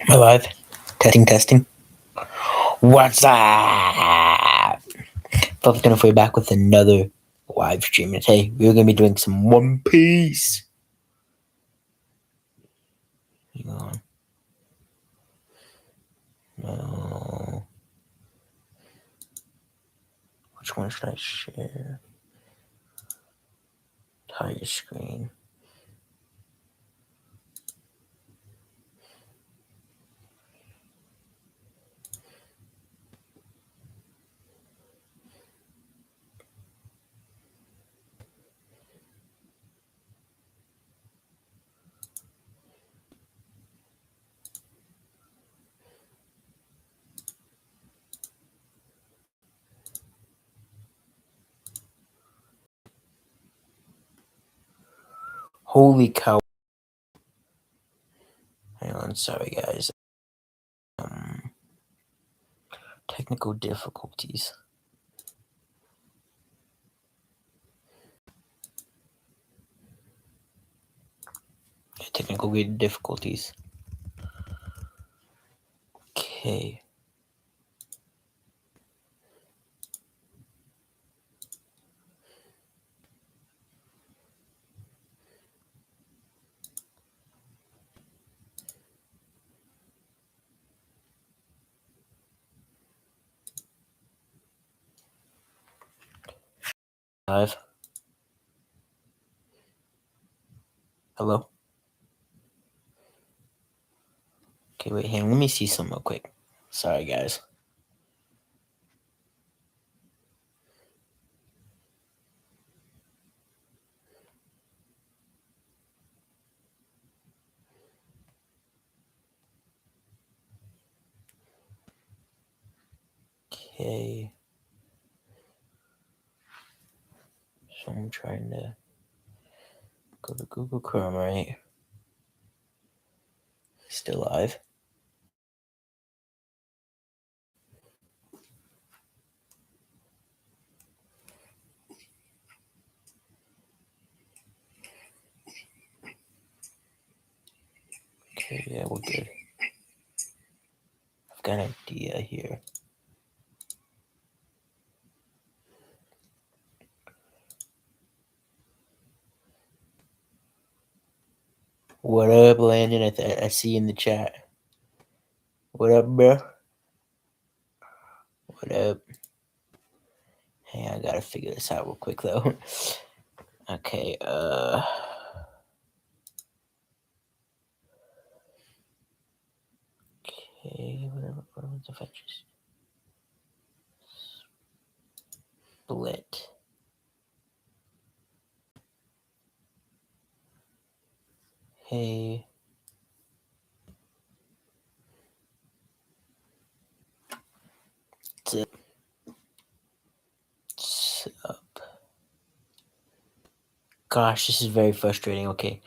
Am I live? Testing, testing. What's up? Folks, gonna be back with another live stream today. We're gonna be doing some One Piece. Hang on. No. Which one should I share? Entire screen. Holy cow. Hang on, sorry guys. Technical difficulties. Technical difficulties. Okay. Live. Hello? Okay, wait, hang on. Let me see some real quick. Sorry, guys. Okay. So I'm trying to go to Google Chrome, right? Still live. Okay, yeah, we're good. I've got an idea here. What up, Landon? I see you in the chat. What up, bro? What up? Hey, I gotta figure this out real quick though. Okay, okay, whatever. If I just split. Hey. What's up? Gosh, this is very frustrating. Okay.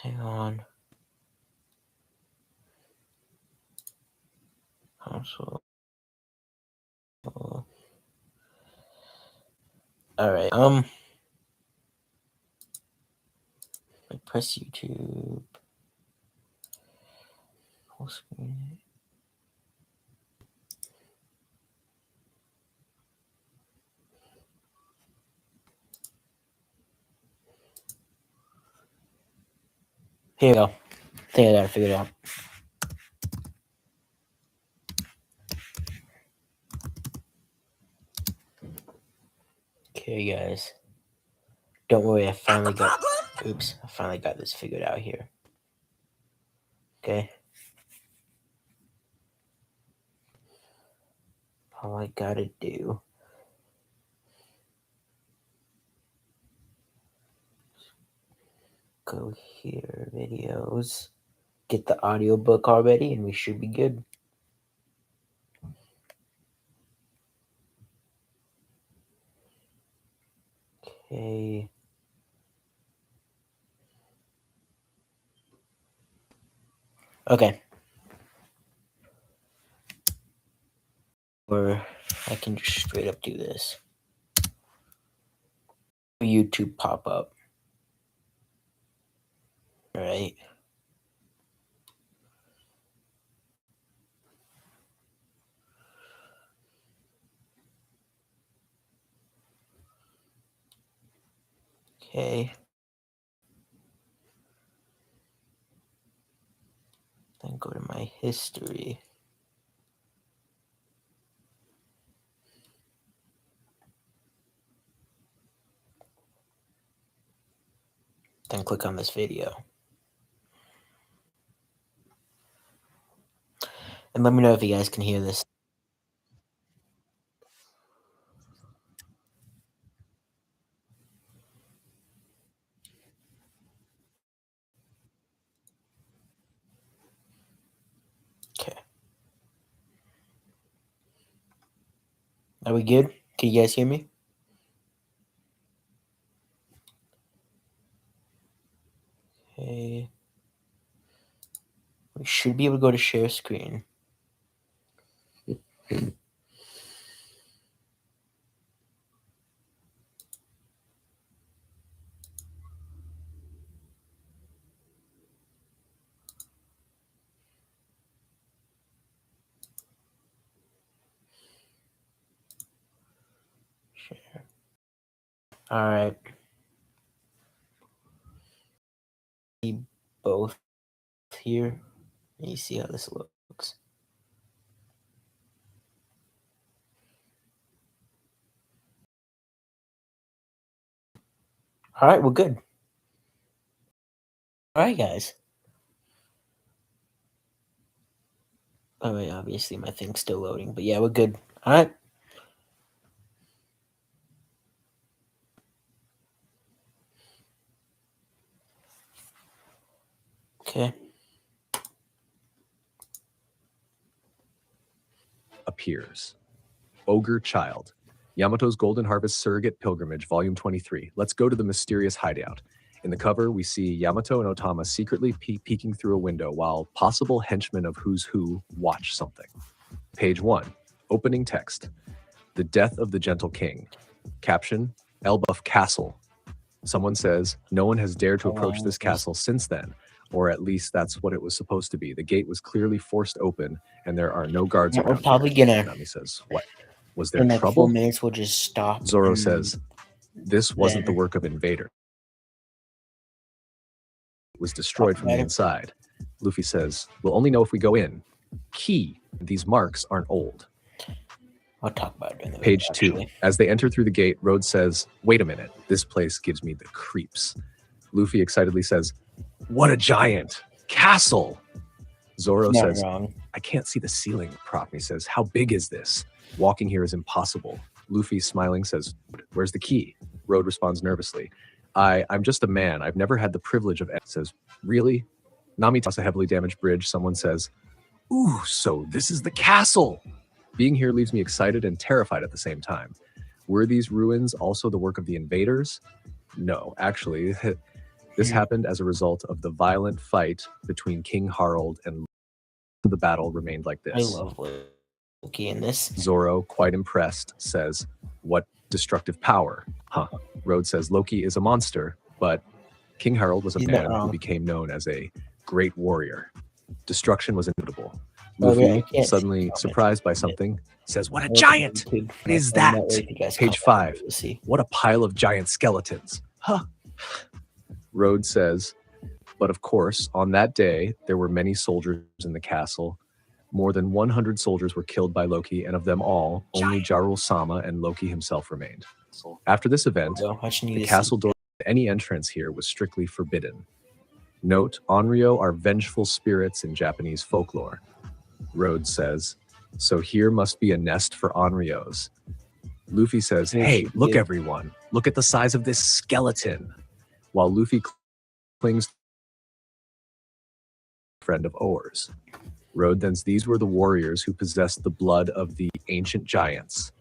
Hang on. Also. Alright, I press YouTube. Full screen. Here we go. I think I got it figured out. Okay, guys. Don't worry, I finally got this figured out here. Okay. All I gotta do go here, videos, get the audiobook already, and we should be good. Okay. Okay. Or I can just straight up do this. YouTube pop up. All right. Okay. Then go to my history. Then click on this video. And let me know if you guys can hear this. Okay. Are we good? Can you guys hear me? Okay. We should be able to go to share screen. Share. All right. See both here. And you see how this looks. All right, we're good. All right, guys. Oh, wait, obviously my thing's still loading, but yeah, we're good. All right. Okay. Appears. Ogre Child. Yamato's Golden Harvest Surrogate Pilgrimage, Volume 23. Let's go to the mysterious hideout. In the cover, we see Yamato and Otama secretly peeking through a window while possible henchmen of Who's Who watch something. Page 1. Opening text. The Death of the Gentle King. Caption, Elbuff Castle. Someone says, no one has dared to approach this castle since then, or at least that's what it was supposed to be. The gate was clearly forced open, and there are no guards around. We're probably gonna. Nami says, what? Was there In like trouble? 4 minutes, we'll just stop. Zoro says, this wasn't the work of invader. It was destroyed from the inside. Luffy says, we'll only know if we go in. Key, these marks aren't old. I'll talk about it in the Page video, 2. As they enter through the gate, Rhodes says, wait a minute, this place gives me the creeps. Luffy excitedly says, what a giant castle! Zoro says, wrong. I can't see the ceiling prop. He says, how big is this? Walking here is impossible. Luffy, smiling, says, where's the key? Rhodes responds nervously, I'm just a man. I've never had the privilege of... Says, really? Nami tosses a heavily damaged bridge. Someone says, ooh, so this is the castle! Being here leaves me excited and terrified at the same time. Were these ruins also the work of the invaders? No, actually, this happened as a result of the violent fight between King Harald and the battle remained like this. I love Loki in this. Zoro, quite impressed, says, what destructive power? Huh. Rhodes says Loki is a monster, but King Harald was a man who became known as a great warrior. Destruction was inevitable. Luffy, suddenly surprised by something, says, what a giant! What is that? Page 5. What a pile of giant skeletons. Huh. Rhodes says, but of course, on that day, there were many soldiers in the castle. More than 100 soldiers were killed by Loki, and of them all, only Jarul-sama and Loki himself remained. After this event, the castle door to any entrance here was strictly forbidden. Note, Onryo are vengeful spirits in Japanese folklore. Rhodes says, so here must be a nest for Onryos. Luffy says, hey, look everyone, look at the size of this skeleton. While Luffy clings to a friend of Oars. Rhodes, these were the warriors who possessed the blood of the ancient giants.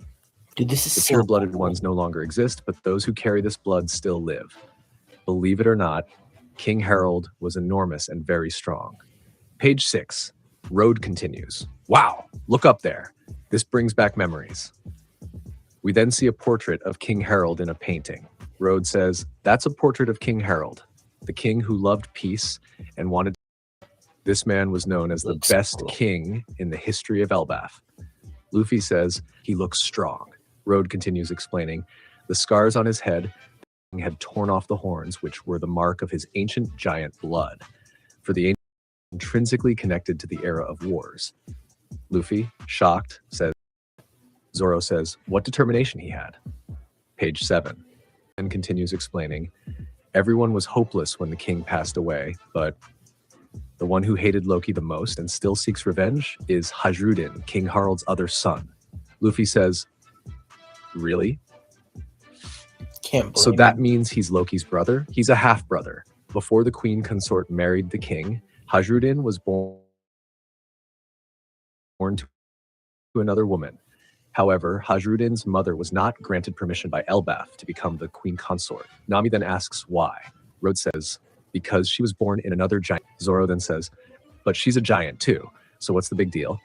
Dude, this is the so pure-blooded cool. ones no longer exist, but those who carry this blood still live. Believe it or not, King Harald was enormous and very strong. Page 6. Road continues. Wow, look up there. This brings back memories. We then see a portrait of King Harald in a painting. Rhodes says, that's a portrait of King Harald, the king who loved peace and wanted. This man was known as the best king in the history of Elbaf. Luffy says, he looks strong. Rhodes continues explaining, the scars on his head had torn off the horns, which were the mark of his ancient giant blood, for the intrinsically connected to the era of wars. Luffy, shocked, says, Zoro says, what determination he had. Page 7. And continues explaining, everyone was hopeless when the king passed away, but the one who hated Loki the most and still seeks revenge is Hajrudin, King Harald's other son. Luffy says, really? So that means he's Loki's brother? He's a half-brother. Before the queen consort married the king, Hajrudin was born to another woman. However, Hajrudin's mother was not granted permission by Elbaf to become the queen consort. Nami then asks why. Road says, because she was born in another giant. Zoro then says, but she's a giant too, so what's the big deal?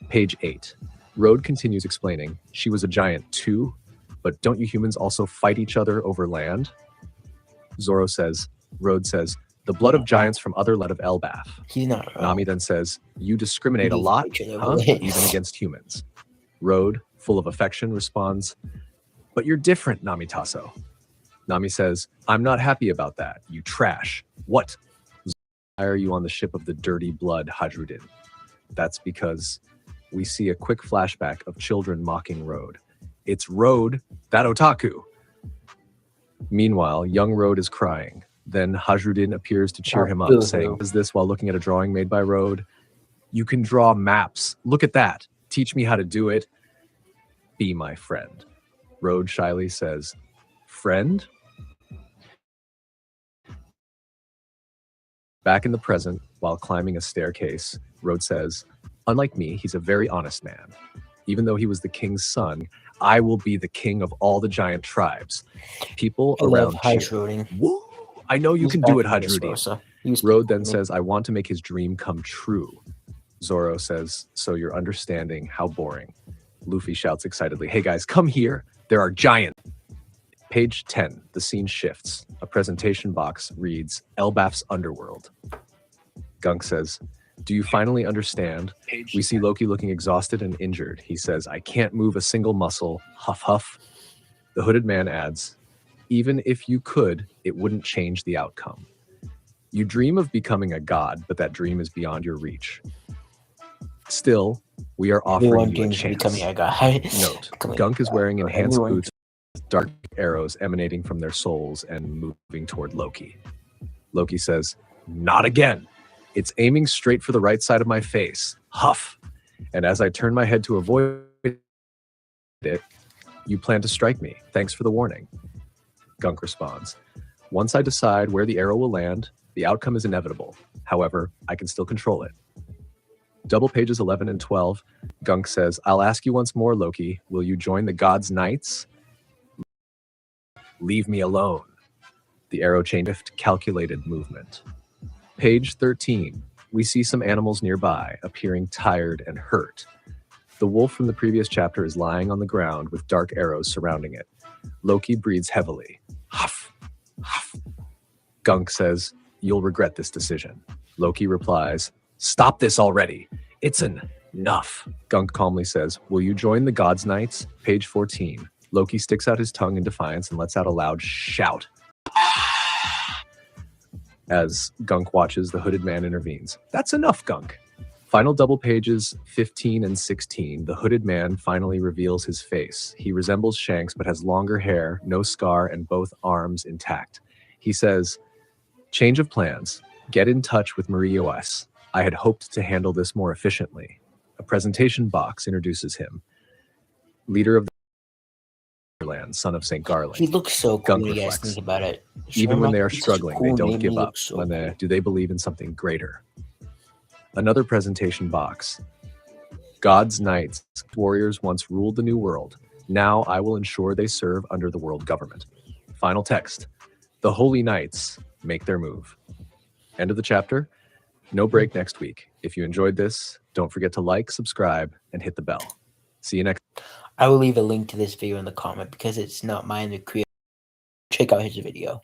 Page 8. Road continues explaining, she was a giant too, but don't you humans also fight each other over land? Road says, the blood of giants from other land of Elbaf. He's not wrong. Nami then says, you discriminate a lot, huh? Even against humans. Road, full of affection, responds, but you're different, Namitaso. Nami says, I'm not happy about that, you trash. What? Why are you on the ship of the dirty blood, Hajrudin? That's because we see a quick flashback of children mocking Road. It's Road, that otaku. Meanwhile, young Road is crying. Then Hajrudin appears to cheer him up, saying, is this while looking at a drawing made by Road? You can draw maps. Look at that. Teach me how to do it. Be my friend. Road shyly says, friend? Back in the present, while climbing a staircase, Road says, unlike me, he's a very honest man. Even though he was the king's son, I will be the king of all the giant tribes. People around cheer. Woo! I know you can do it, Hajrudin. Road then says, I want to make his dream come true. Zoro says, so you're understanding how boring. Luffy shouts excitedly, hey guys, come here. There are giants. Page 10, the scene shifts. A presentation box reads, Elbaf's Underworld. Gunk says, do you finally understand? We see Loki looking exhausted and injured. He says, I can't move a single muscle. Huff, huff. The hooded man adds, even if you could, it wouldn't change the outcome. You dream of becoming a god, but that dream is beyond your reach. Still, we are offering you a chance. Note, Gunk is wearing enhanced boots with dark arrows emanating from their soles and moving toward Loki. Loki says, not again. It's aiming straight for the right side of my face. Huff. And as I turn my head to avoid it, you plan to strike me. Thanks for the warning. Gunk responds, once I decide where the arrow will land, the outcome is inevitable. However, I can still control it. Double pages 11 and 12, Gunk says, I'll ask you once more, Loki, will you join the God's Knights? Leave me alone. The arrow changed calculated movement. Page 13, we see some animals nearby, appearing tired and hurt. The wolf from the previous chapter is lying on the ground with dark arrows surrounding it. Loki breathes heavily. Huff, huff. Gunk says, you'll regret this decision. Loki replies, stop this already. It's enough. Gunk calmly says, will you join the God's Knights? Page 14. Loki sticks out his tongue in defiance and lets out a loud shout. As Gunk watches, the hooded man intervenes. That's enough, Gunk. Final double pages 15 and 16, the hooded man finally reveals his face. He resembles Shanks but has longer hair, no scar, and both arms intact. He says, change of plans. Get in touch with Marie OS. I had hoped to handle this more efficiently. A presentation box introduces him. Leader of the land, son of St. Garland. He looks so cool when you guys think about it. Even when they are struggling, they don't give up. Do they believe in something greater? Another presentation box. God's Knights, warriors once ruled the New World. Now I will ensure they serve under the world government. Final text. The Holy Knights make their move. End of the chapter. No break next week. If you enjoyed this, don't forget to like, subscribe, and hit the bell. See you next. I will leave a link to this video in the comment because it's not mine to create. Check out his video.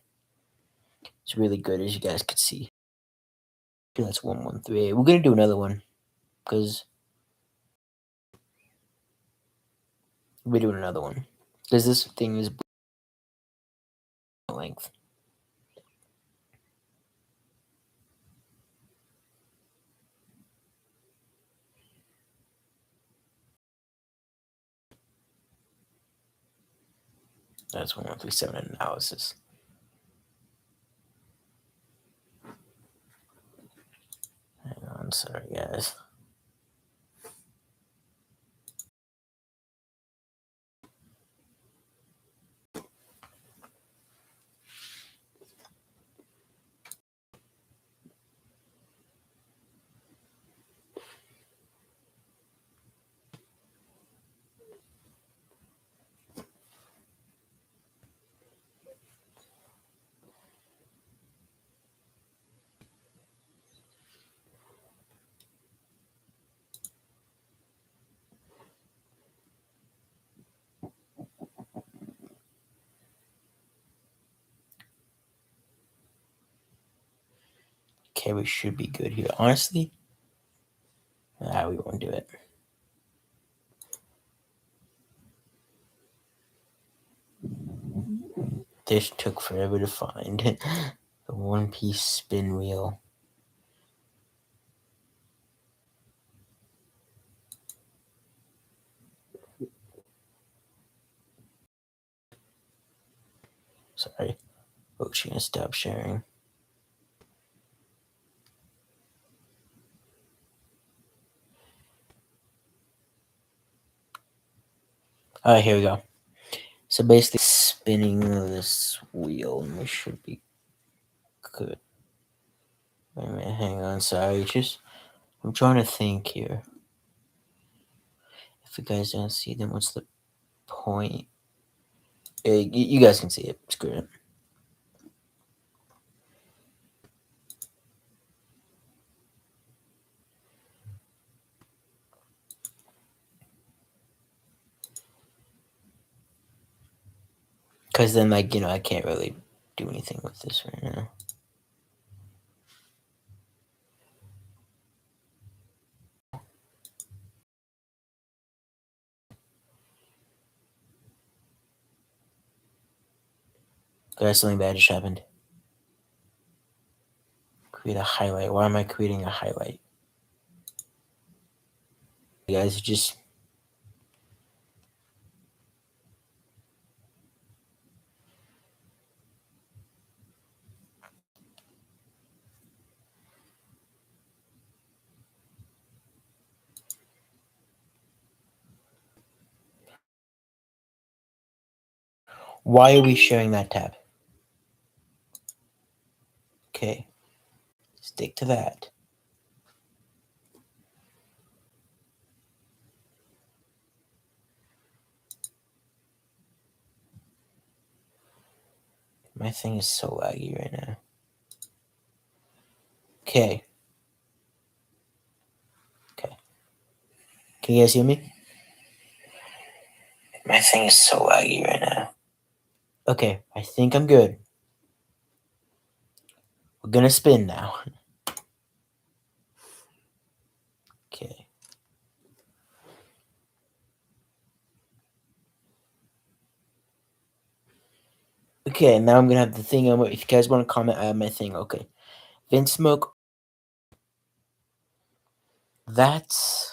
It's really good, as you guys could see. That's 113. We're going to do another one because we're doing another one because this thing is length. That's 1137 analysis. Hang on, sorry guys. Okay, we should be good here. Honestly, we won't do it. This took forever to find. The one-piece spin wheel. Sorry. Oh, she's gonna stop sharing. Alright, here we go. So basically spinning this wheel and we should be good. Wait a minute, hang on, sorry, I'm trying to think here. If you guys don't see them, what's the point? You guys can see it, screw it. Because then, I can't really do anything with this right now. Guys, something bad just happened. Create a highlight. Why am I creating a highlight? You guys just... Why are we sharing that tab? Okay. Stick to that. My thing is so laggy right now. Okay. Okay. Can you guys hear me? My thing is so laggy right now. Okay, I think I'm good. We're gonna spin now. Okay. Okay, now I'm gonna have the thing. If you guys want to comment, I have my thing. Okay. Vince Smoke. That's...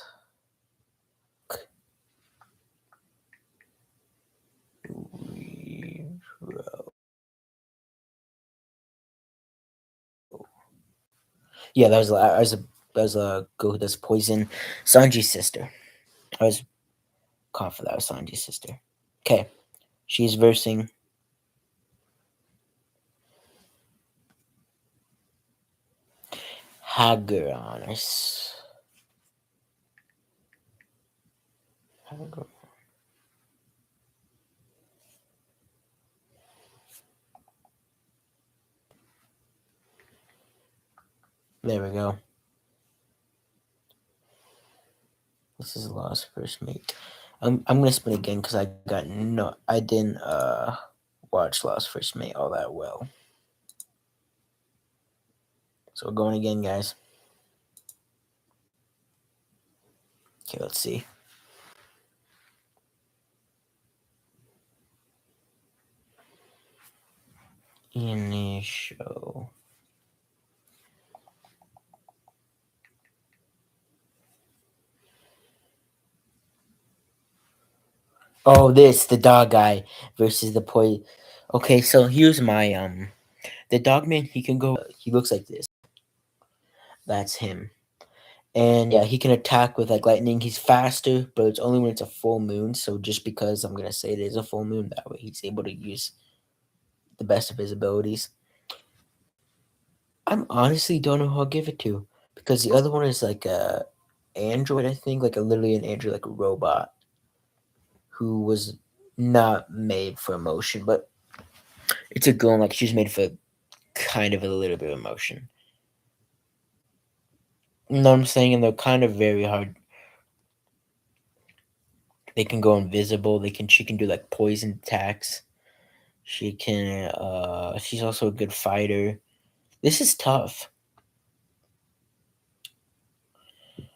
Yeah, that was a go. That's Poison. Sanji's sister. I was confident that was Sanji's sister. Okay, she's versing Hagron. There we go. This is Lost First Mate. I'm gonna spin again because I didn't watch Lost First Mate all that well. So we're going again, guys. Okay, let's see. in the show. Oh, the dog guy versus the poison. Okay, so here's my the dog man. He can go. He looks like this. That's him. And yeah, he can attack with like lightning. He's faster, but it's only when it's a full moon. So just because I'm gonna say it is a full moon, that way he's able to use the best of his abilities. I'm honestly don't know who I'll give it to because the other one is like a android, I think, like literally an android, like a robot who was not made for emotion, but it's a girl, and like she's made for kind of a little bit of emotion. You know what I'm saying? And they're kind of very hard. They can go invisible. She can do like poison attacks. She can she's also a good fighter. This is tough.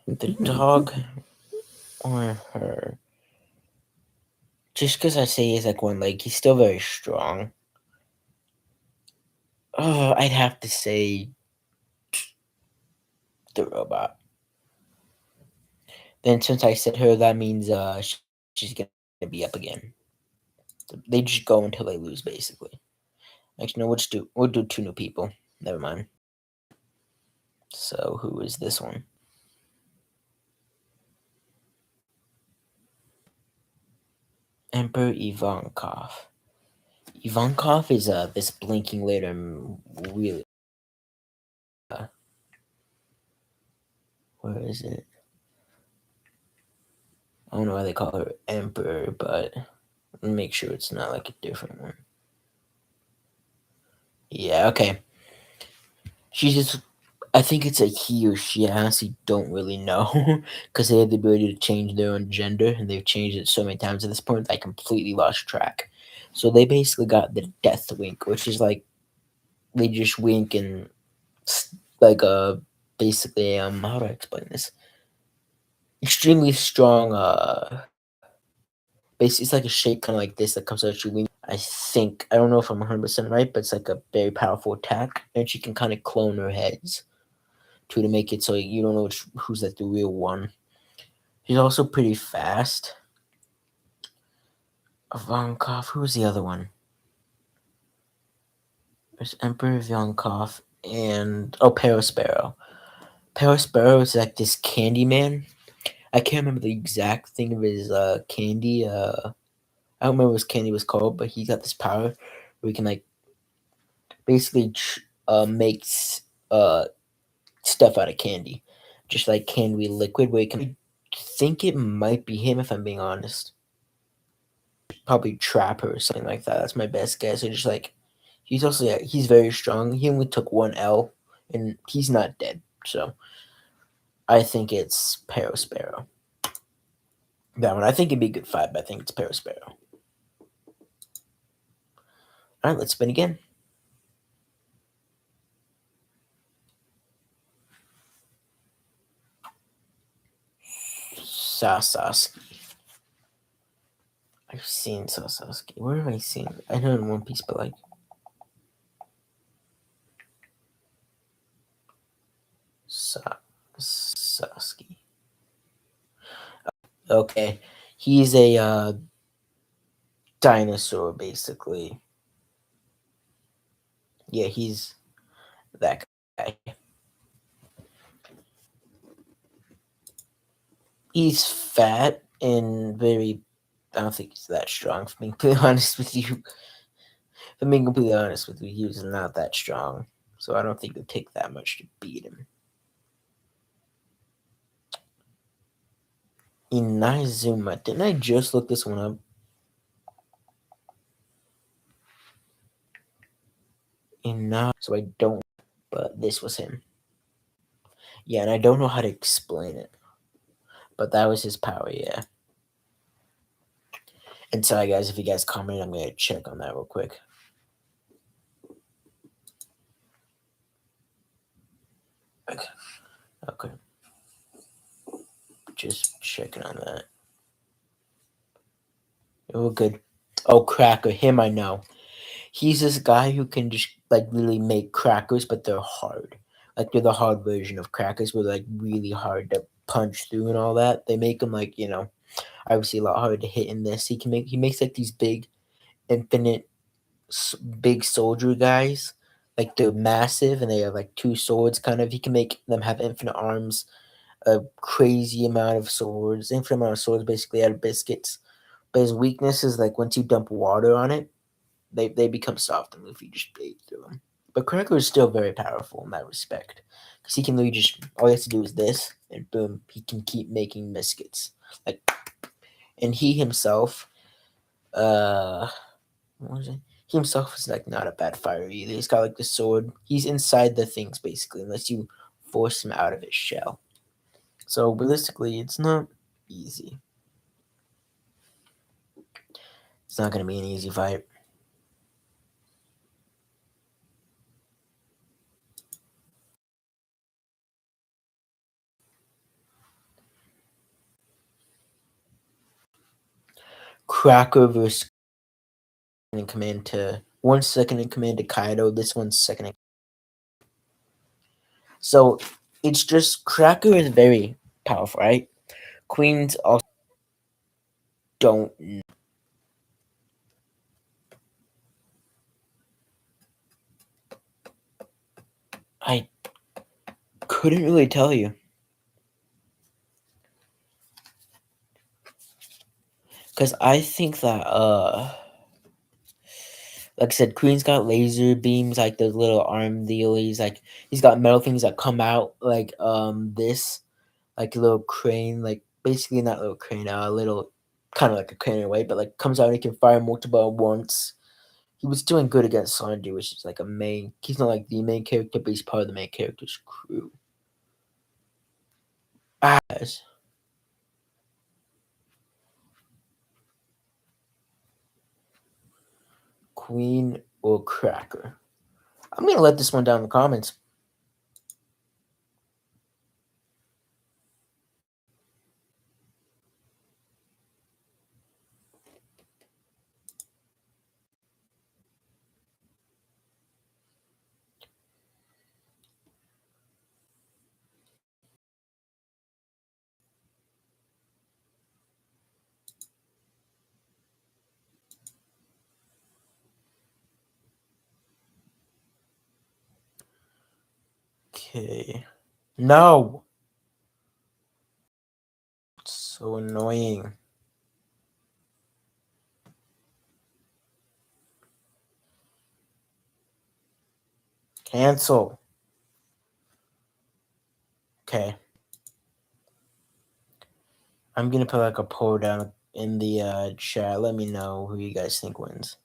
The dog or her. Just because I say he's like one leg, he's still very strong. Oh, I'd have to say the robot. Then since I said her, that means she's gonna be up again. They just go until they lose, basically. Actually, no, we'll do two new people. Never mind. So who is this one? Emperor Ivankov. Ivankov is this blinking later really. Where is it? I don't know why they call her Emperor, but make sure it's not like a different one. Yeah, okay. She's just. I think it's a he or she. I honestly don't really know because they have the ability to change their own gender, and they've changed it so many times at this point I completely lost track. So they basically got the death wink, which is like they just wink and like basically how do I explain this? Extremely strong basically it's like a shape kind of like this that comes out you wink. I think I don't know if I'm 100% right, but it's like a very powerful attack, and she can kind of clone her heads to make it so you don't know who's like the real one. She's also pretty fast. Ivankov, who's the other one? There's Emperor Ivankov and Perospero. Perospero is like this candy man. I can't remember the exact thing of his candy. I don't remember what his candy was called, but he got this power where he can like basically makes stuff out of candy, just like candy liquid. Where he can I think it might be him if I'm being honest. Probably trap her or something like that. That's my best guess. So just like he's also he's very strong. He only took one L, and he's not dead. So I think it's Perospero. That one I think it'd be a good fight, but I think it's Perospero. All right, let's spin again. Sasaki. I've seen Sasaki. Where have I seen it? I know in One Piece, but like Sasaki. Okay, he's a dinosaur basically. Yeah, he's that guy. He's fat and very. I don't think he's that strong. For being completely honest with you, if I'm being completely honest with you, he was not that strong. So I don't think it would take that much to beat him. Inazuma. Didn't I just look this one up? So I don't. But this was him. Yeah, and I don't know how to explain it. But that was his power, yeah. And sorry, guys, if you guys comment, I'm going to check on that real quick. Okay. Just checking on that. Oh, good. Oh, Cracker. Him I know. He's this guy who can just like really make crackers, but they're hard. Like they're the hard version of crackers, where they're like really hard to punch through and all that. They make them like, you know, obviously a lot harder to hit in this. He makes like these big infinite big soldier guys. Like they're massive and they have like two swords kind of. He can make them have infinite arms, a crazy amount of swords, infinite amount of swords basically out of biscuits. But his weakness is like once you dump water on it, they become soft and if you just bathe through them. But Cracker is still very powerful in that respect. Because he can literally just, all he has to do is this, and boom, he can keep making biscuits. Like, and he himself, what was it? He himself is like not a bad fighter either. He's got like the sword. He's inside the things basically, unless you force him out of his shell. So realistically, it's not easy. It's not going to be an easy fight. Cracker versus in command to one second in command to Kaido. This one's second in. So it's just Cracker is very powerful, right? Queens also don't. I couldn't really tell you. Because I think that like I said, Queen's got laser beams, like those little arm dealies. Like he's got metal things that come out like this, like a little crane, like basically not a little crane, a little kind of like a crane in a way, but like comes out and he can fire multiple at once. He was doing good against Sanji, which is like a main. He's not like the main character, but he's part of the main character's crew. As Queen or Cracker. I'm gonna let this one down in the comments. Okay. No. It's so annoying. Cancel. Okay. I'm gonna put like a poll down in the chat. Let me know who you guys think wins.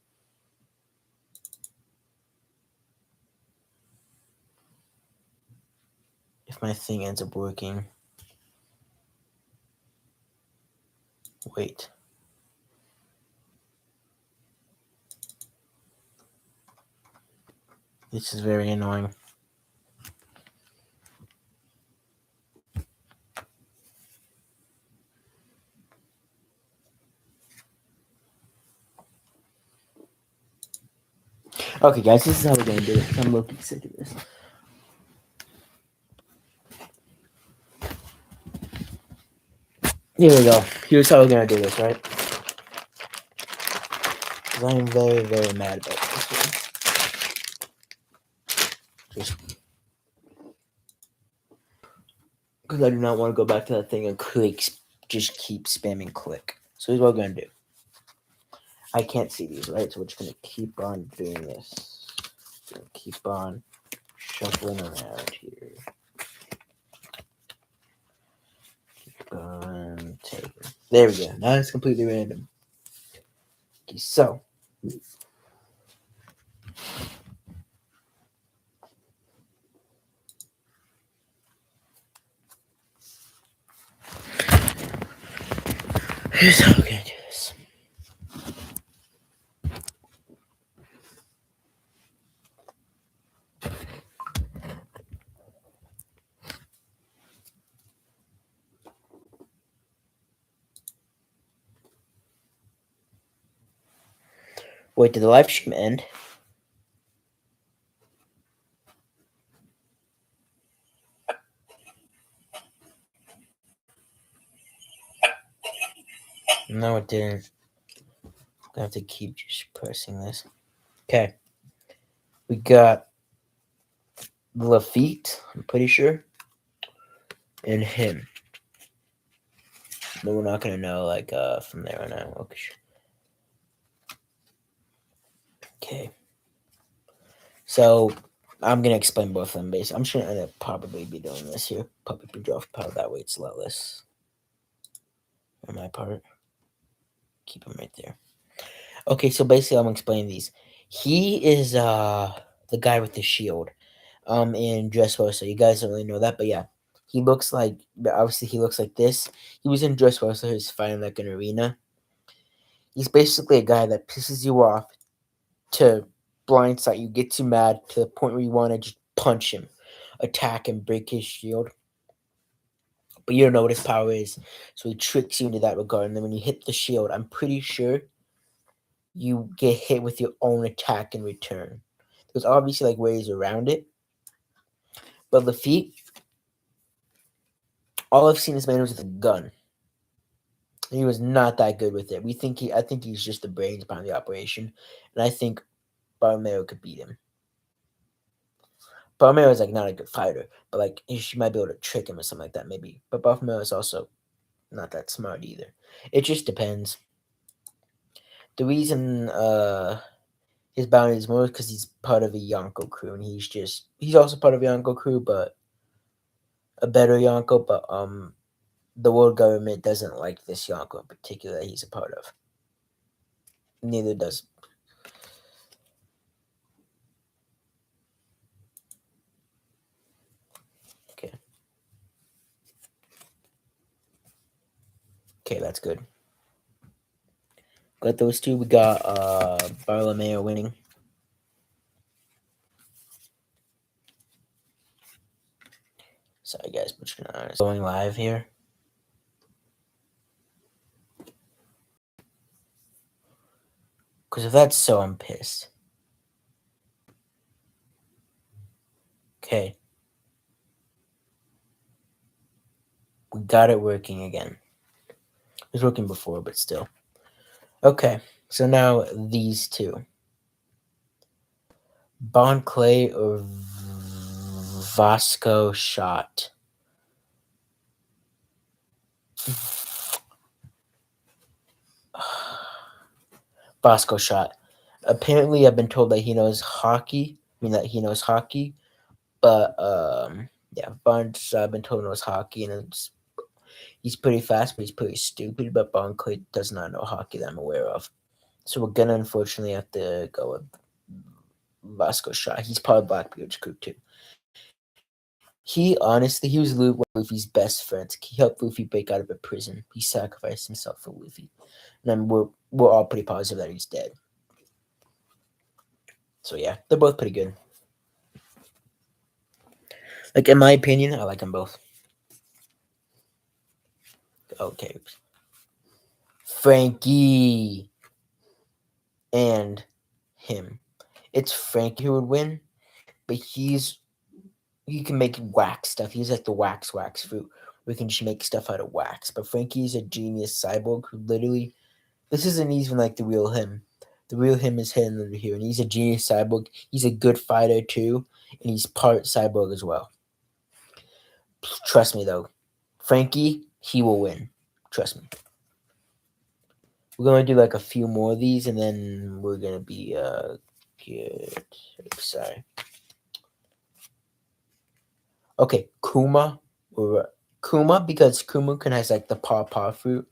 If my thing ends up working. Wait. This is very annoying. Okay, guys, this is how we're gonna do it. I'm looking sick of this. Here we go. Here's how we're gonna do this, right? Because I'm very, very mad about this one. Just because I do not want to go back to that thing and click, just keep spamming click. So here's what we're gonna do. I can't see these, right? So we're just gonna keep on doing this. Gonna keep on shuffling around here. Keep on taking. There we go. Now it's completely random. Okay, so here's how we're gonna do this. Wait, did the live stream end? No, it didn't. I have to keep just pressing this. Okay. We got Lafitte, I'm pretty sure, and him. But we're not gonna know from there on out. Okay. So I'm gonna explain both of them. Basically, I'm sure I'll probably be doing this here. Puppetry draw power. That way it's a lot less on my part. Keep him right there. Okay, so basically I'm explaining these. He is the guy with the shield. In Dressrosa. You guys don't really know that, but yeah. He looks like obviously he looks like this. He was in Dressrosa, he's fighting like an arena. He's basically a guy that pisses you off to blindside you, gets you mad to the point where you want to just punch him, attack him, break his shield. But you don't know what his power is. So he tricks you into that regard. And then when you hit the shield, I'm pretty sure you get hit with your own attack in return. There's obviously like ways around it. But Lafitte, all I've seen this man was with a gun. And he was not that good with it. I think he's just the brains behind the operation. And I think Barmero could beat him. Barmero is like not a good fighter, but like she might be able to trick him or something like that, maybe. But Barmero is also not that smart either. It just depends. The reason his bounty is more because he's part of a Yonko crew, and he's also part of a Yonko crew, but a better Yonko, but the world government doesn't like this Yonko in particular that he's a part of. Neither does. Okay. Okay, that's good. Got those two. We got Barlameo winning. Sorry guys, but going live here. Because if that's so, I'm pissed. Okay. We got it working again. It was working before, but still. Okay, so now these two. Bon Clay or Vasco Shot. Vasco Shot. Apparently, I've been told that he knows hockey. But yeah, Bon's I've been told knows hockey, and he's pretty fast, but he's pretty stupid. But Bon Clay does not know hockey that I'm aware of. So we're gonna unfortunately have to go with Vasco Shot. He's part of Blackbeard's crew too. He was Luffy's best friend. He helped Luffy break out of a prison. He sacrificed himself for Luffy. And we're all pretty positive that he's dead. So yeah, they're both pretty good. Like in my opinion, I like them both. Okay. Frankie and him. It's Frankie who would win, but he can make wax stuff. He's like the wax fruit. We can just make stuff out of wax. But Frankie's a genius cyborg who literally, this isn't even like the real him. The real him is hidden under here, and he's a genius cyborg. He's a good fighter too, and he's part cyborg as well. Trust me though, Frankie, he will win. Trust me. We're gonna do like a few more of these, and then we're gonna be good. Sorry. Okay, Kuma because Kuma has like the paw fruit,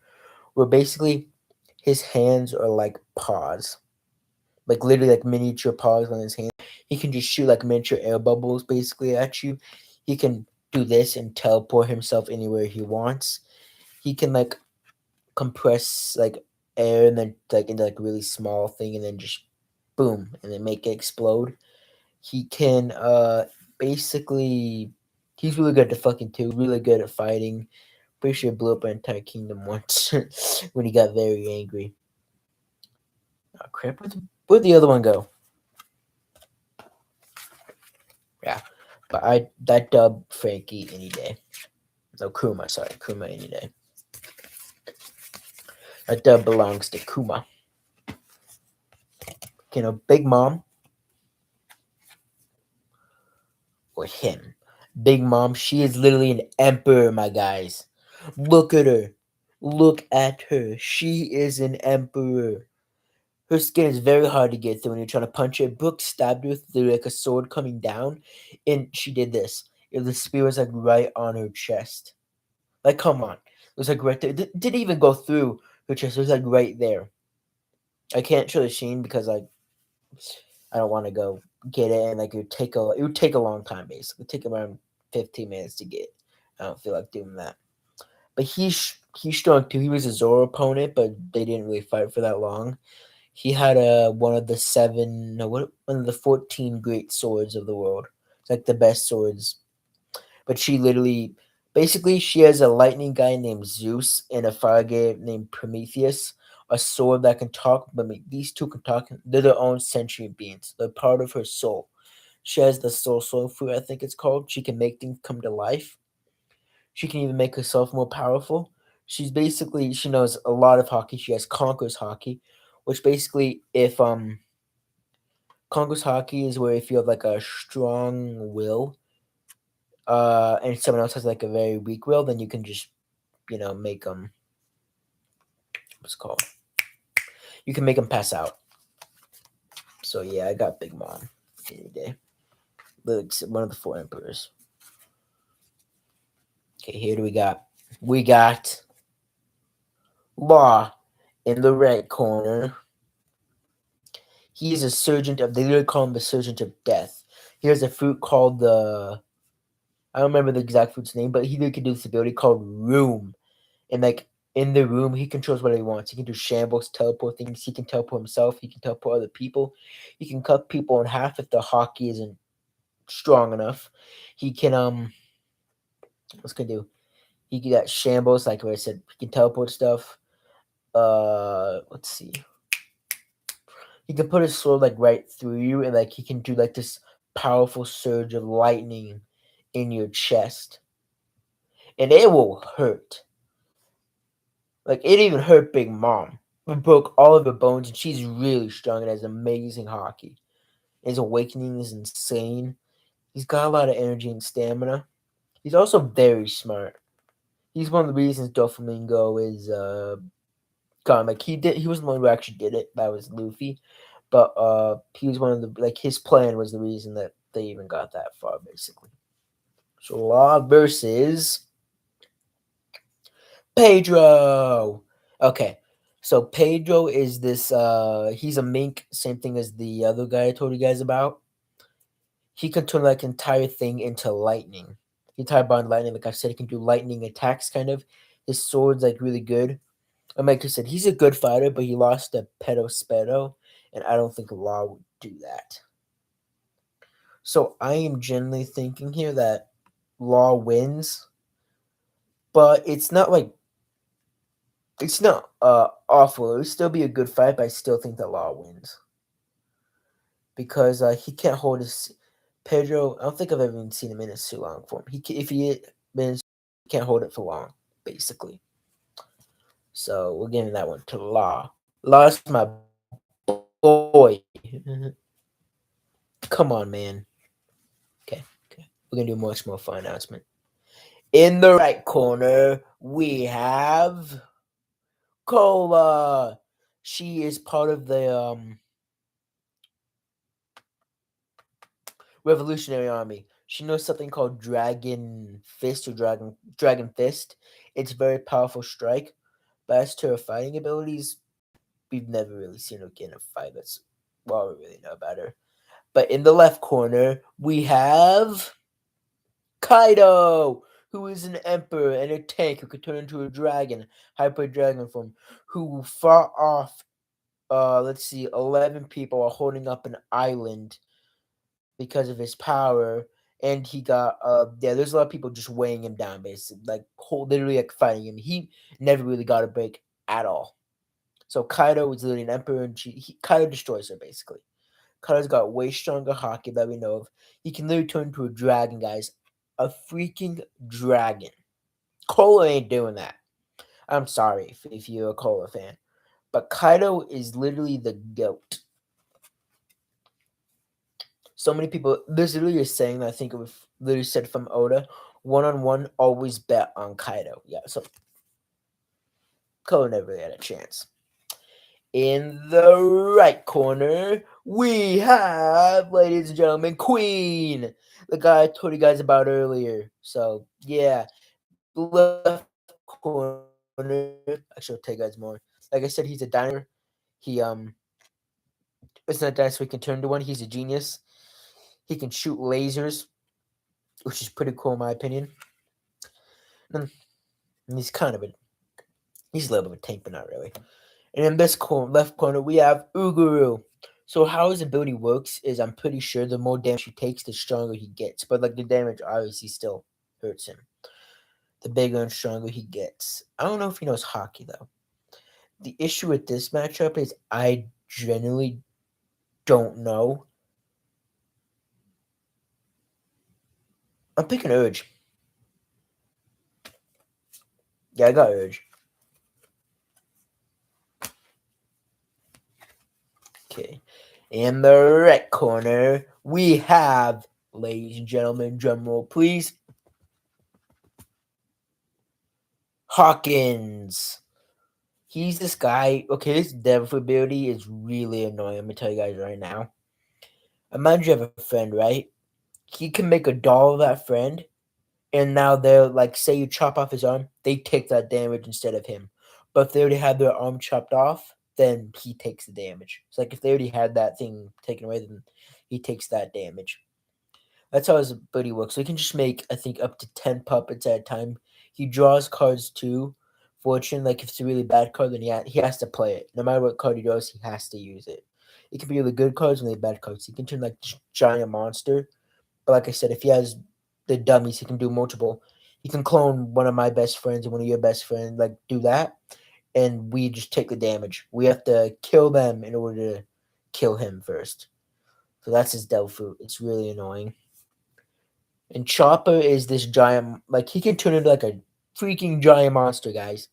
where basically his hands are like paws, like literally like miniature paws on his hands. He can just shoot like miniature air bubbles basically at you. He can do this and teleport himself anywhere he wants. He can like compress like air and then like into like a really small thing and then just boom and then make it explode. He can basically he's really good at fucking too, really good at fighting. Pretty sure he blew up an entire kingdom once when he got very angry. Oh crap, where'd the other one go? Yeah. But that dub Frankie any day. No, Kuma any day. That belongs to Kuma. Big Mom or him. Big Mom, she is literally an emperor, my guys. Look at her. Look at her. She is an emperor. Her skin is very hard to get through when you're trying to punch her. Brooke stabbed her through like a sword coming down, and she did this. The spear was like right on her chest. Like, come on. It was like right there. Didn't even go through her chest. It was like right there. I can't show the scene because I don't want to go get it, and like it would take a long time basically. It'd take around 15 minutes to get. I don't feel like doing that. But he's strong too. He was a Zoro opponent, but they didn't really fight for that long. He had one of the 14 great swords of the world. It's like the best swords. But she has a lightning guy named Zeus and a fire guy named Prometheus. A sword that can talk, but these two can talk. They're their own sentient beings. They're part of her soul. She has the soul fruit, I think it's called. She can make things come to life. She can even make herself more powerful. She knows a lot of hockey. She has Conqueror's hockey, which basically if Conqueror's hockey is where if you have like a strong will, and someone else has like a very weak will, then you can just make them what's it called. You can make them pass out. So yeah, I got Big Mom any day. Looks one of the 4 emperors. Okay, here do we got? We got Law in the red corner. He is a sergeant of. They literally call him the sergeant of death. He has a fruit called the. I don't remember the exact fruit's name, but he can do this ability called Room, and like in the room, he controls what he wants. He can do shambles, teleport things. He can teleport himself. He can teleport other people. He can cut people in half if the hockey isn't strong enough. He can what's gonna do? He can got shambles, like what I said. He can teleport stuff. Let's see. He can put his sword like right through you, and like he can do like this powerful surge of lightning in your chest, and it will hurt. Like it even hurt Big Mom. It broke all of her bones, and she's really strong and has amazing hockey. His awakening is insane. He's got a lot of energy and stamina. He's also very smart. He's one of the reasons Doflamingo is gone. Like he wasn't the one who actually did it. That was Luffy. But he was one of the his plan was the reason that they even got that far, basically. So Law versus Pedro. Okay. So Pedro is this he's a mink, same thing as the other guy I told you guys about. He can turn like entire thing into lightning. He entire bond lightning, like I said, he can do lightning attacks kind of. His sword's like really good. And like I said, he's a good fighter, but he lost to Pedo Spedo, and I don't think Law would do that. So I am generally thinking here that Law wins, but it's not awful. It would still be a good fight, but I still think that Law wins because he can't hold his Pedro. I don't think I've ever even seen him in a too long form. If he wins, he can't hold it for long, basically. So we're giving that one to Law. Law's my boy. Come on, man. Okay. We're gonna do a much more fun announcement. In the right corner, we have Cola. She is part of the Revolutionary Army. She knows something called Dragon Fist or Dragon Fist. It's a very powerful strike. But as to her fighting abilities, we've never really seen her get in a fight. That's all we really know about her. But in the left corner, we have Kaido, who is an emperor and a tank who could turn into a dragon, hyper dragon form, who fought off 11 people while holding up an island because of his power. And he got there's a lot of people just weighing him down, basically, literally like fighting him. He never really got a break at all. So Kaido was literally an emperor, and Kaido destroys her basically. Kaido's got way stronger hockey that we know of. He can literally turn into a dragon, guys. A freaking dragon. Cola ain't doing that. I'm sorry if you're a Cola fan, but Kaido is literally the GOAT. So many people, there's literally a saying that I think it was literally said from Oda, one-on-one, always bet on Kaido. Yeah, so Kaido never had a chance. In the right corner, we have, ladies and gentlemen, Queen, the guy I told you guys about earlier. So, yeah, left corner. Actually, I'll tell you guys more. Like I said, he's a dinosaur. He it's not a dinosaur he can turn into one. He's a genius. He can shoot lasers, which is pretty cool in my opinion. And he's kind of he's a little bit of a tank, but not really. And in this left corner, we have Uguru. So how his ability works is I'm pretty sure the more damage he takes, the stronger he gets. But like the damage obviously still hurts him. The bigger and stronger he gets. I don't know if he knows hockey though. The issue with this matchup is I genuinely don't know. I'm picking Urge. Yeah, I got Urge. Okay. In the right corner, we have, ladies and gentlemen, drum roll please, Hawkins. He's this guy. Okay, his dev ability is really annoying. Let me tell you guys right now. Imagine you have a friend, right? He can make a doll of that friend, and now they're like, say you chop off his arm, they take that damage instead of him. But if they already had their arm chopped off, then he takes the damage. It's like if they already had that thing taken away, then he takes that damage. That's how his ability works. So he can just make, I think, up to 10 puppets at a time. He draws cards too. Fortune, like if it's a really bad card, then he has to play it. No matter what card he draws, he has to use it. It can be really good cards and really bad cards. He can turn like giant monster. But like I said, if he has the dummies, he can do multiple. He can clone one of my best friends and one of your best friends, like do that. And we just take the damage. We have to kill them in order to kill him first. So that's his Devil Fruit. It's really annoying. And Chopper is this giant, like he can turn into like a freaking giant monster, guys.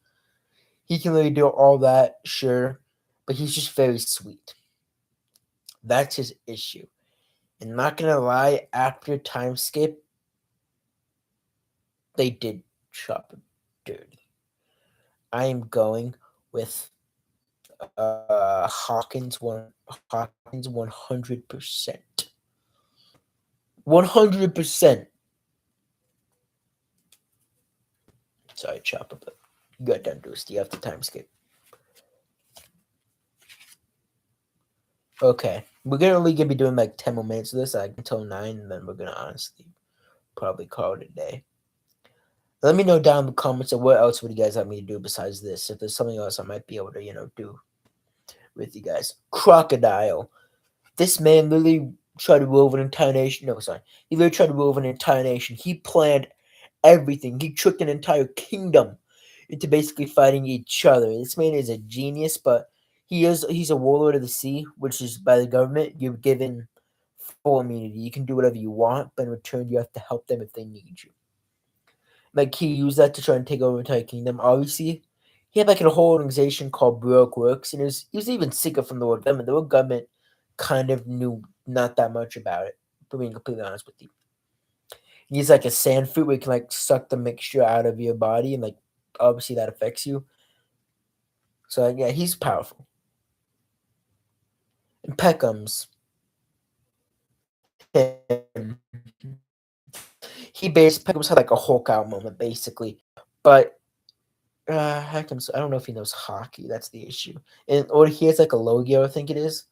He can really do all that, sure, but he's just very sweet. That's his issue. And not gonna lie, after time skip, they did Chopper dirty. I am going with Hawkins 100%. 100%. Sorry, Chopper, but you got done, Deuce. You have to time skip. Okay, we're gonna only gonna be doing like 10 more minutes of this, like until 9, and then we're gonna honestly probably call it a day. Let me know down in the comments of what else would you guys like me to do besides this. If there's something else I might be able to, do with you guys. Crocodile. This man literally tried to rule over an entire nation. No, sorry. He literally tried to rule over an entire nation. He planned everything. He tricked an entire kingdom into basically fighting each other. This man is a genius, but he's a warlord of the sea, which is by the government. You're given full immunity. You can do whatever you want, but in return you have to help them if they need you. Like he used that to try and take over entire kingdom. Obviously, he had like a whole organization called Baroque Works, and he was even sicker from the world government. The world government kind of knew not that much about it, for being completely honest with you. He's like a sand fruit where you can like suck the mixture out of your body, and like obviously that affects you. So yeah, he's powerful. And Peckham's him. Peckham's had like a Hulk out moment basically, but Peckham's, I don't know if he knows hockey. That's the issue. Or he has like a logo, I think it is.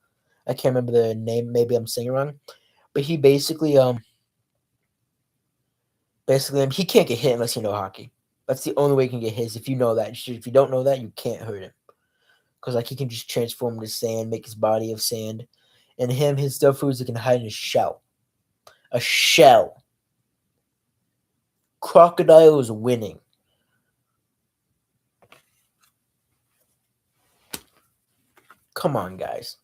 I can't remember the name. Maybe I'm saying it wrong. But he basically he can't get hit unless you know hockey. That's the only way he can get hit. If you know that. If you don't know that, you can't hurt him. Because like he can just transform into sand, make his body of sand. And his stuff foods he can hide in a shell. A shell. Crocodile is winning. Come on, guys.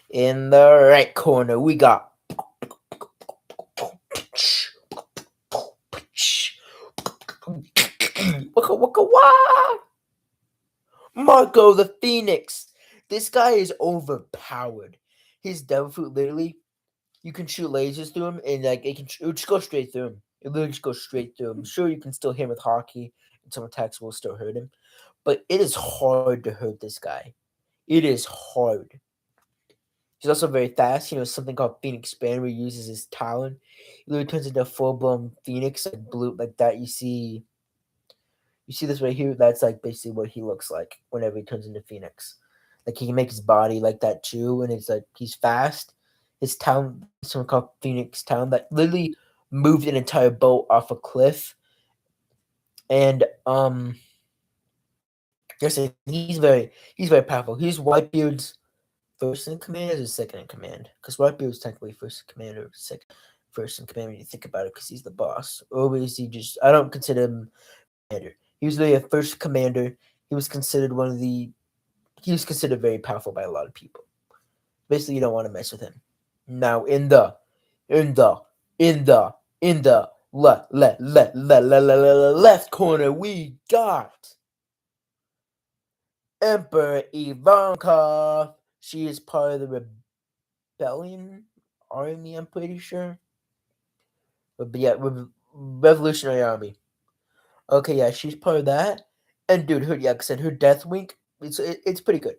In the right corner, we got waka waka wah. Marco the Phoenix. This guy is overpowered. His devil fruit, literally, you can shoot lasers through him, and like it would just go straight through him. It literally just goes straight through him. Sure, you can still hit him with hockey, and some attacks will still hurt him, but it is hard to hurt this guy. It is hard. He's also very fast. Something called Phoenix Span, where he uses his talon. He literally turns into a full blown phoenix, like blue, like that. You see this right here? That's like basically what he looks like whenever he turns into Phoenix. Like he can make his body like that too, and it's like he's fast. His town, someone called Phoenix Town, that literally moved an entire boat off a cliff. And yes, he's very powerful. He's Whitebeard's first in command or second in command? Because Whitebeard's technically first in command or second first in command when you think about it, because he's the boss. Or is he just? I don't consider him commander. He was really a first commander. He was considered he was considered very powerful by a lot of people. Basically, you don't want to mess with him. Now in the left corner, we got Emperor Ivankov. She is part of the rebellion army, I'm pretty sure. But yeah, Revolutionary Army. Okay, yeah, she's part of that. And dude, like I said, her death wink, it's pretty good.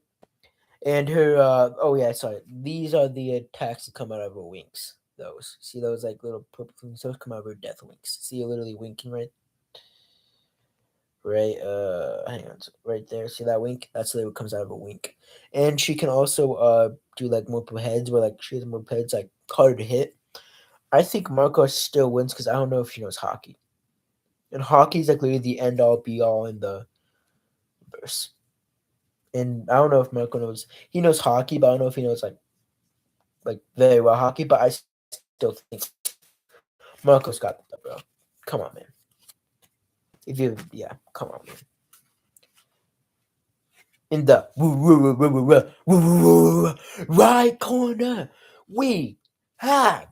And her oh yeah, sorry. These are the attacks that come out of her winks. Those. See those like little purple things? Those come out of her death winks. See her literally winking right hang on, right there. See that wink? That's literally what comes out of a wink. And she can also do like multiple heads where like she has multiple heads like harder to hit. I think Marco still wins because I don't know if she knows hockey. And hockey's like literally the end all be all in the verse. And I don't know if Marco knows. He knows hockey, but I don't know if he knows like very well hockey. But I still think Marco's got that, bro. Come on, man. Come on, man. In the right corner, we have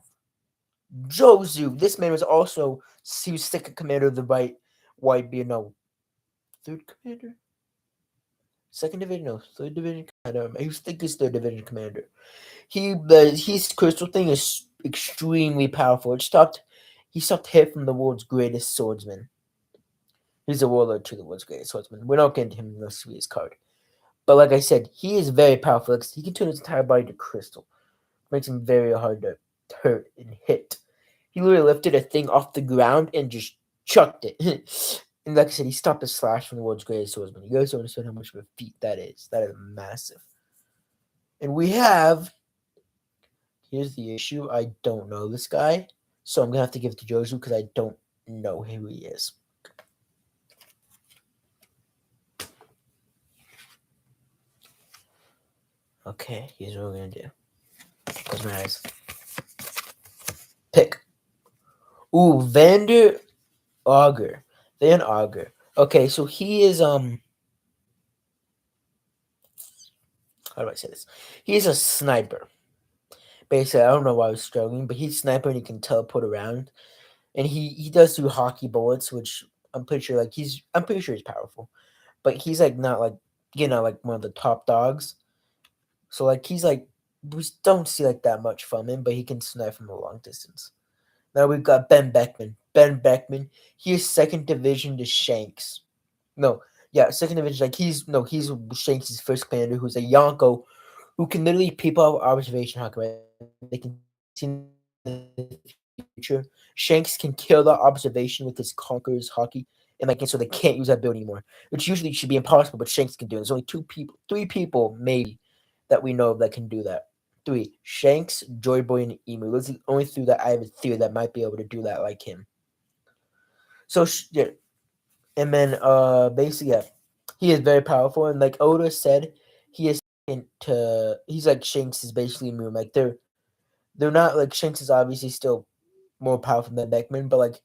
Jozu. This man was also he was second commander of the white beard. No, third commander. Second division, no, third division. I don't remember. He was think he's third division commander. His crystal thing is extremely powerful. He stopped hit from the world's greatest swordsman. He's a warlord to the world's greatest swordsman. We're not getting to him unless we his card. But like I said, he is very powerful. He can turn his entire body to crystal. Makes him very hard to hurt and hit. He literally lifted a thing off the ground and just chucked it. And like I said, he stopped a slash from the world's greatest swordsman. You guys don't understand how much of a feat that is. That is massive. And here's the issue. I don't know this guy. So I'm going to have to give it to Jozu because I don't know who he is. Okay, here's what we're going to do. Close my eyes. Pick. Ooh, Van Auger. Okay, so he is how do I say this? He's a sniper. Basically, I don't know why I was struggling, but he's a sniper and he can teleport around. And he does do hockey bullets, which I'm pretty sure he's powerful. But he's like not like like one of the top dogs. So like he's like we don't see like that much from him, but he can snipe from a long distance. Now we've got Ben Beckman. He is second division to Shanks. No, yeah, second division. Like he's Shanks' first commander, who's a Yonko, who can literally peep out observation hockey. Right? They can see in the future. Shanks can kill the observation with his Conqueror's hockey, and so they can't use that ability anymore, which usually should be impossible, but Shanks can do it. There's only three people maybe that we know of that can do that. 3. Shanks, Joy Boy, and Emu. Those are the only 3 that I have a theory that might be able to do that like him. So, yeah. And then, basically, yeah. He is very powerful. And like Oda said, he's like Shanks is basically Emu. Like, they're not, like, Shanks is obviously still more powerful than Beckman, but, like,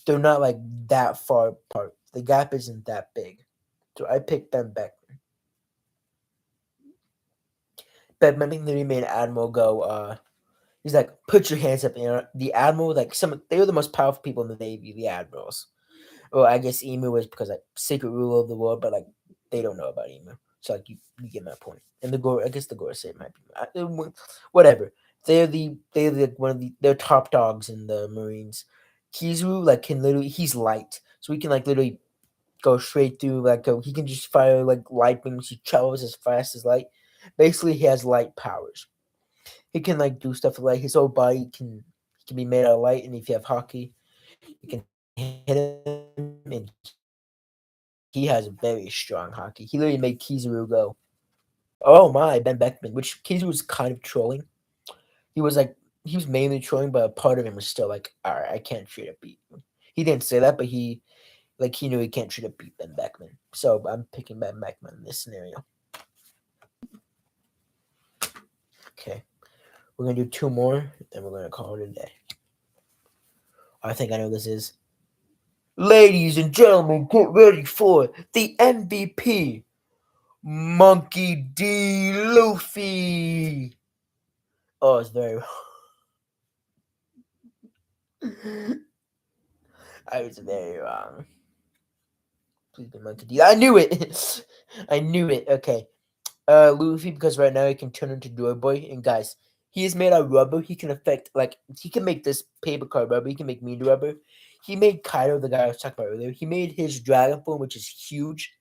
they're not, like, that far apart. The gap isn't that big. So I picked Ben Beckman. Beckman literally made Admiral go, he's like, put your hands up. The Admiral, like, they were the most powerful people in the Navy, the Admirals. Well, I guess Emu was because, like, secret ruler of the world, but, like, they don't know about emu. So like you get my point. And I guess the Gorosei might be whatever. They're one of they're top dogs in the Marines. Kizu like can literally he's light, so he can like literally go straight through he can just fire like light beams. He travels as fast as light. Basically, he has light powers. He can like do stuff like his whole body can be made out of light, and if you have hockey, you can hit him, and he has very strong hockey. He literally made Kizaru go, "Oh my, Ben Beckman," which Kizaru was kind of trolling. He was like he was mainly trolling, but a part of him was still like, "All right, I can't straight up beat you." He didn't say that, but he knew he can't straight up beat Ben Beckman. So I'm picking Ben Beckman in this scenario. Okay. We're going to do 2 more, then we're going to call it a day. I think I know this is. Ladies and gentlemen, get ready for the MVP, Monkey D. Luffy. Oh, it's very wrong. I was very wrong. Please be Monkey D. I knew it. I knew it. Okay. Luffy, because right now he can turn into Joy Boy, and guys, he is made out of rubber. He can affect he can make this paper car rubber. He can make meat rubber. He made Kaido, the guy I was talking about earlier. He made his dragon form, which is huge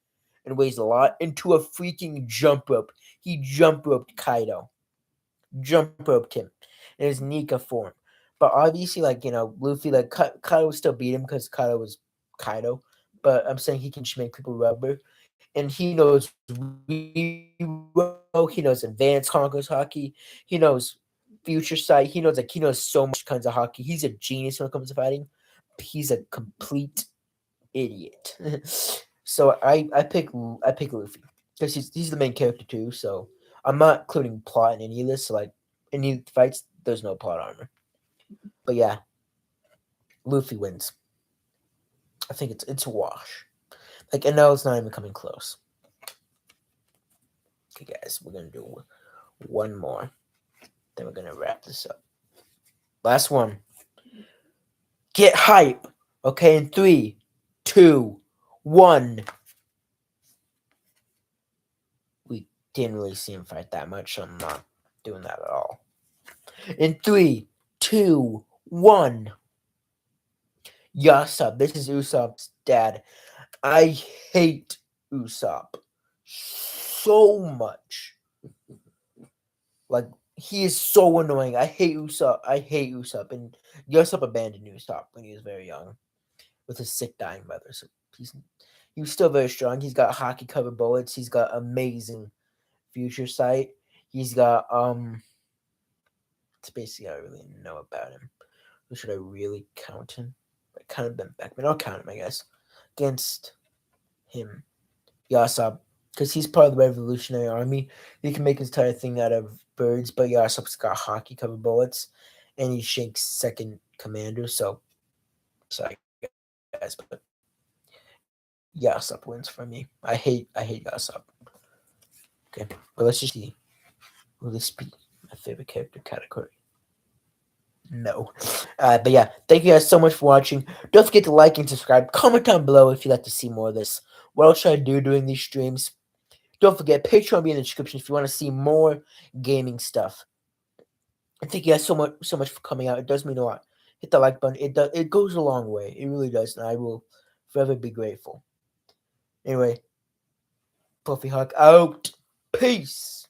and weighs a lot, into a freaking jump rope. He jump roped Kaido, jump roped him in his Nika form. But obviously, Luffy, Kaido would still beat him because Kaido was Kaido. But I'm saying he can just make people rubber, and he knows Rero, he knows advanced Conquerors hockey, he knows future sight, he knows so much kinds of hockey. He's a genius when it comes to fighting. He's a complete idiot. So I pick Luffy because he's the main character too. So I'm not including plot in any of this. So like any fights, there's no plot armor. But yeah, Luffy wins. I think it's a wash. And now it's not even coming close. Okay, guys, we're gonna do one more. Then we're gonna wrap this up. Last one. Get hype. Okay, in 3, 2, 1. We didn't really see him fight that much, so I'm not doing that at all. In 3, 2, 1. Usopp. This is Usopp's dad. I hate Usopp so much. Like, he is so annoying. I hate Usopp. And Usopp abandoned Usopp when he was very young with his sick dying mother. So he was still very strong. He's got hockey covered bullets. He's got amazing future sight. He's got it's basically all I really know about him. Who should I really count him? I kind of been Beckman. I'll count him, I guess. Against him. Usopp, because he's part of the Revolutionary Army. He can make his entire thing out of birds, but Usopp's got hockey covered bullets, and he's Shank's second commander. So sorry guys, but Usopp wins for me. I hate Usopp. Okay, but let's just see. Will this be my favorite character category? No. But yeah, thank you guys so much for watching. Don't forget to like and subscribe. Comment down below if you'd like to see more of this. What else should I do during these streams? Don't forget, Patreon will be in the description if you want to see more gaming stuff. And thank you guys so much for coming out. It does mean a lot. Hit the like button. It goes a long way. It really does, and I will forever be grateful. Anyway, Puffy Hawk out. Peace.